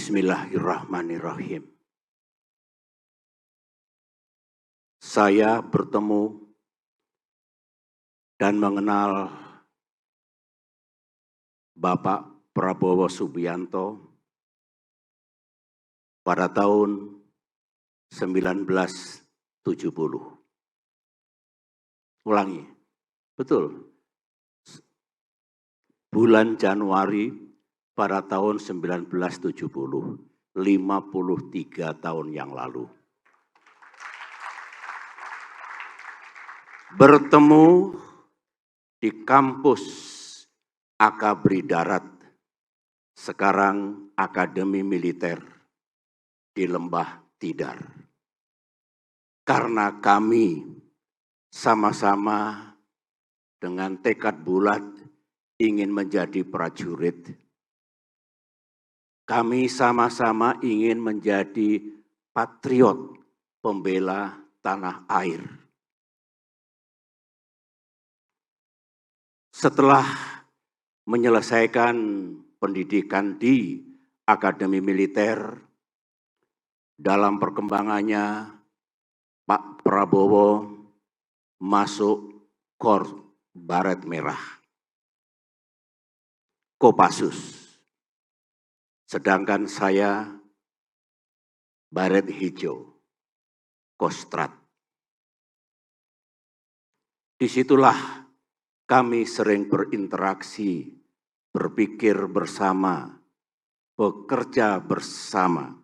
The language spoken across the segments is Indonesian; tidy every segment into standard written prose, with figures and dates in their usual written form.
Bismillahirrahmanirrahim. Saya bertemu dan mengenal Bapak Prabowo Subianto pada tahun 1970. Ulangi, betul. Bulan Januari pada tahun 1970, 53 tahun yang lalu. Bertemu di kampus Akabri Darat, sekarang Akademi Militer di Lembah Tidar. Karena kami sama-sama dengan tekad bulat ingin menjadi prajurit. Kami sama-sama ingin menjadi patriot, pembela tanah air. Setelah menyelesaikan pendidikan di Akademi Militer, dalam perkembangannya Pak Prabowo masuk Korps Baret Merah, Kopassus. Sedangkan saya Baret Hijau, Kostrat. Disitulah kami sering berinteraksi, berpikir bersama, bekerja bersama.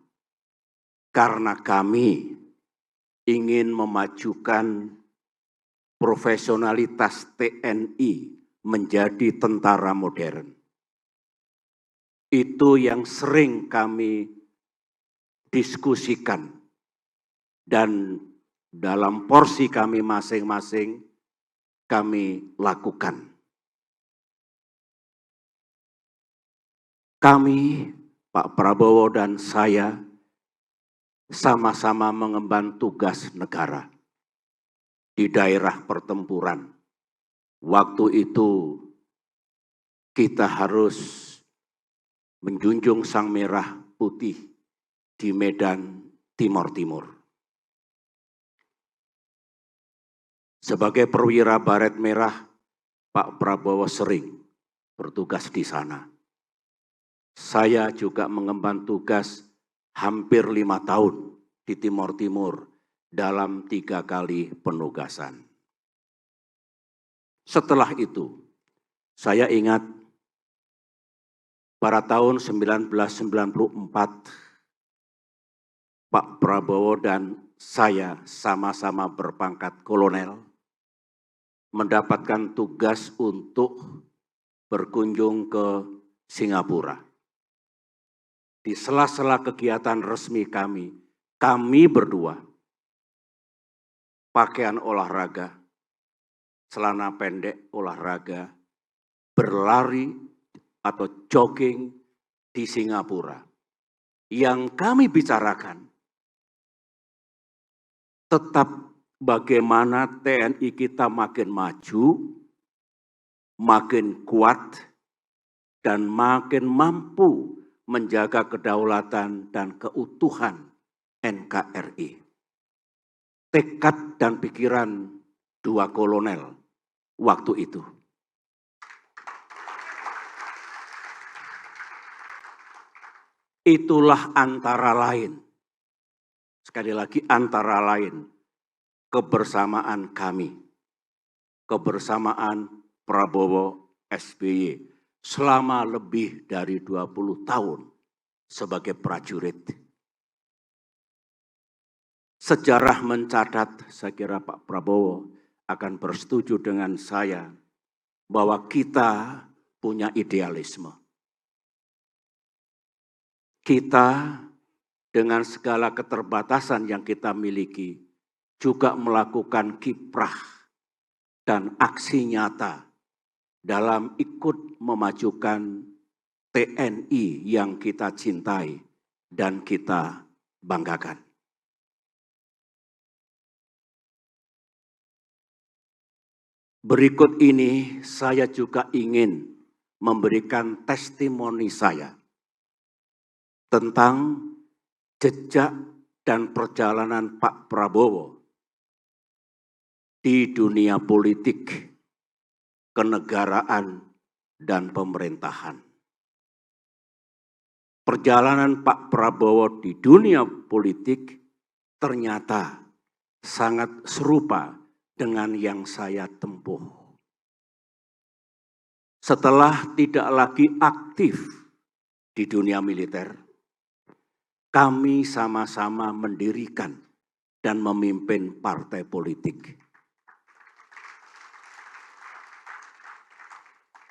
Karena kami ingin memajukan profesionalitas TNI menjadi tentara modern. Itu yang sering kami diskusikan. Dan dalam porsi kami masing-masing, kami lakukan. Kami, Pak Prabowo dan saya, sama-sama mengemban tugas negara di daerah pertempuran. Waktu itu kita harus menjunjung sang merah putih di medan Timor Timur. Sebagai perwira Baret Merah, Pak Prabowo sering bertugas di sana. Saya juga mengemban tugas hampir 5 tahun di Timor Timur dalam 3 kali penugasan. Setelah itu, saya ingat pada tahun 1994, Pak Prabowo dan saya sama-sama berpangkat kolonel, mendapatkan tugas untuk berkunjung ke Singapura. Di sela-sela kegiatan resmi kami berdua, pakaian olahraga, celana pendek olahraga, berlari atau jogging di Singapura. Yang kami bicarakan tetap bagaimana TNI kita makin maju, makin kuat, dan makin mampu menjaga kedaulatan dan keutuhan NKRI. Tekad dan pikiran 2 kolonel waktu itu. Itulah antara lain, sekali lagi antara lain, kebersamaan kami, kebersamaan Prabowo SBY selama lebih dari 20 tahun sebagai prajurit. Sejarah mencatat, saya kira Pak Prabowo akan bersetuju dengan saya, bahwa kita punya idealisme. Kita dengan segala keterbatasan yang kita miliki juga melakukan kiprah dan aksi nyata dalam ikut memajukan TNI yang kita cintai dan kita banggakan. Berikut ini saya juga ingin memberikan testimoni saya tentang jejak dan perjalanan Pak Prabowo di dunia politik, kenegaraan, dan pemerintahan. Perjalanan Pak Prabowo di dunia politik ternyata sangat serupa dengan yang saya tempuh. Setelah tidak lagi aktif di dunia militer, kami sama-sama mendirikan dan memimpin partai politik.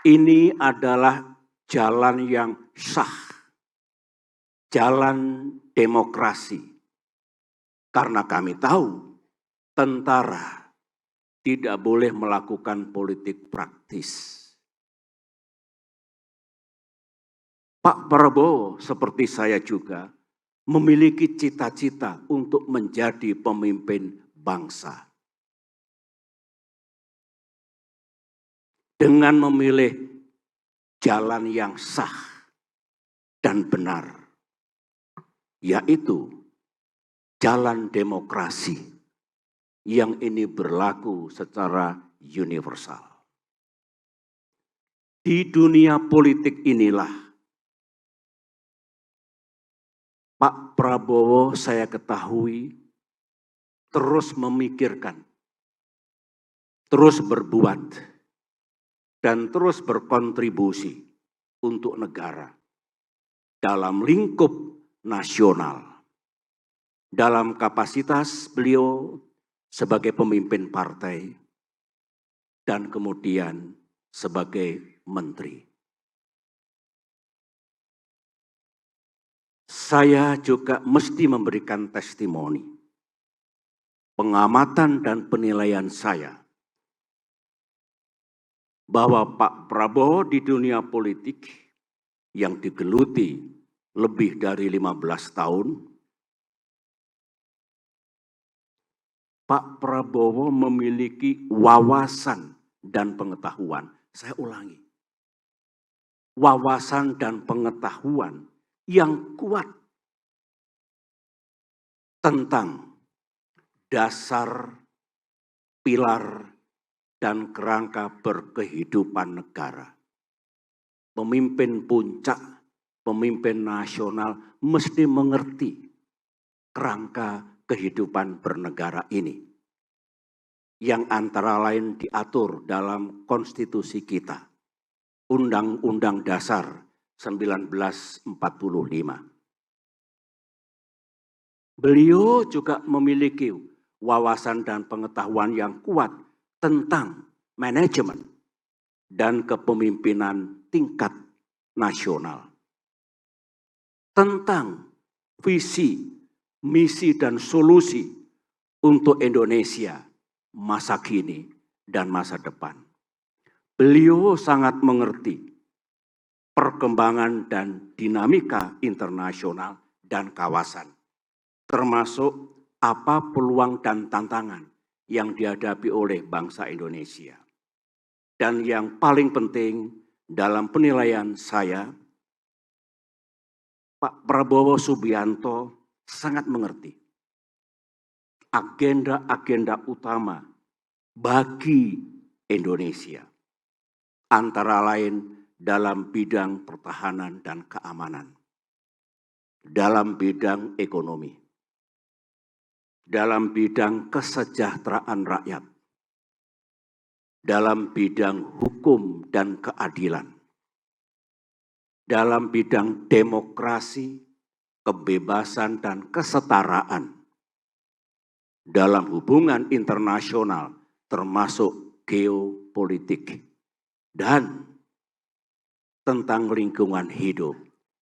Ini adalah jalan yang sah, jalan demokrasi. Karena kami tahu tentara tidak boleh melakukan politik praktis. Pak Prabowo seperti saya juga memiliki cita-cita untuk menjadi pemimpin bangsa. Dengan memilih jalan yang sah dan benar, yaitu jalan demokrasi yang ini berlaku secara universal. Di dunia politik inilah Pak Prabowo saya ketahui terus memikirkan, terus berbuat, dan terus berkontribusi untuk negara dalam lingkup nasional. Dalam kapasitas beliau sebagai pemimpin partai dan kemudian sebagai menteri. Saya juga mesti memberikan testimoni, pengamatan dan penilaian saya bahwa Pak Prabowo di dunia politik yang digeluti lebih dari 15 tahun, Pak Prabowo memiliki wawasan dan pengetahuan. Saya ulangi, wawasan dan pengetahuan yang kuat tentang dasar, pilar, dan kerangka berkehidupan negara. Pemimpin puncak, pemimpin nasional mesti mengerti kerangka kehidupan bernegara ini, yang antara lain diatur dalam konstitusi kita, Undang-Undang Dasar 1945. Beliau juga memiliki wawasan dan pengetahuan yang kuat tentang manajemen dan kepemimpinan tingkat nasional, tentang visi, misi, dan solusi untuk Indonesia masa kini dan masa depan. Beliau sangat mengerti perkembangan dan dinamika internasional dan kawasan, termasuk apa peluang dan tantangan yang dihadapi oleh bangsa Indonesia. Dan yang paling penting dalam penilaian saya, Pak Prabowo Subianto sangat mengerti agenda-agenda utama bagi Indonesia, antara lain dalam bidang pertahanan dan keamanan, dalam bidang ekonomi, dalam bidang kesejahteraan rakyat, dalam bidang hukum dan keadilan, dalam bidang demokrasi, kebebasan dan kesetaraan, dalam hubungan internasional termasuk geopolitik, dan tentang lingkungan hidup,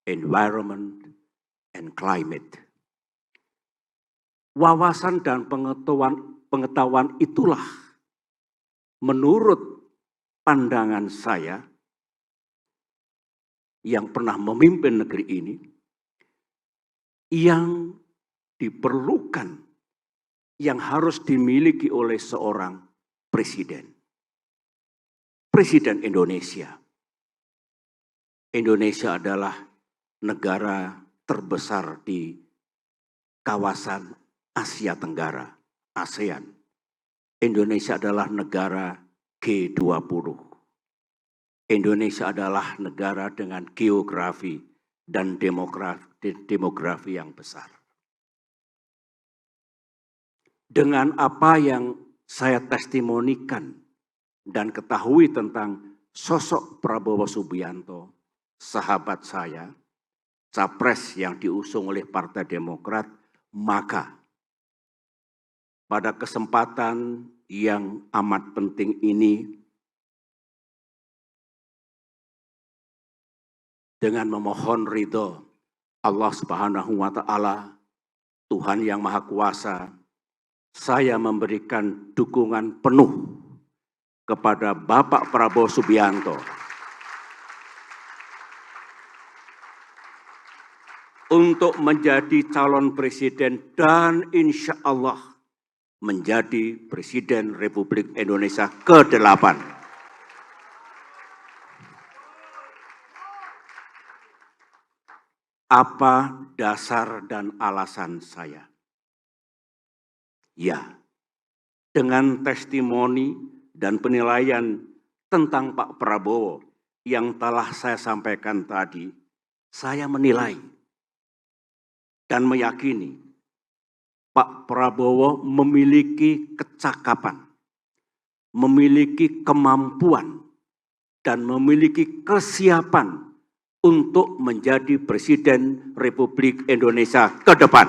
environment and climate. Wawasan dan pengetahuan itulah menurut pandangan saya yang pernah memimpin negeri ini, yang diperlukan, yang harus dimiliki oleh seorang presiden. Presiden Indonesia. Indonesia adalah negara terbesar di kawasan Asia Tenggara, ASEAN. Indonesia adalah negara G20. Indonesia adalah negara dengan geografi dan demografi yang besar. Dengan apa yang saya testimonikan dan ketahui tentang sosok Prabowo Subianto, sahabat saya, capres yang diusung oleh Partai Demokrat, maka pada kesempatan yang amat penting ini, dengan memohon ridho Allah Subhanahu wa Ta'ala, Tuhan yang Maha Kuasa, saya memberikan dukungan penuh kepada Bapak Prabowo Subianto untuk menjadi calon presiden dan insya Allah menjadi Presiden Republik Indonesia ke-8. Apa dasar dan alasan saya? Ya, dengan testimoni dan penilaian tentang Pak Prabowo yang telah saya sampaikan tadi, saya menilai dan meyakini Pak Prabowo memiliki kecakapan, memiliki kemampuan, dan memiliki kesiapan untuk menjadi Presiden Republik Indonesia ke depan.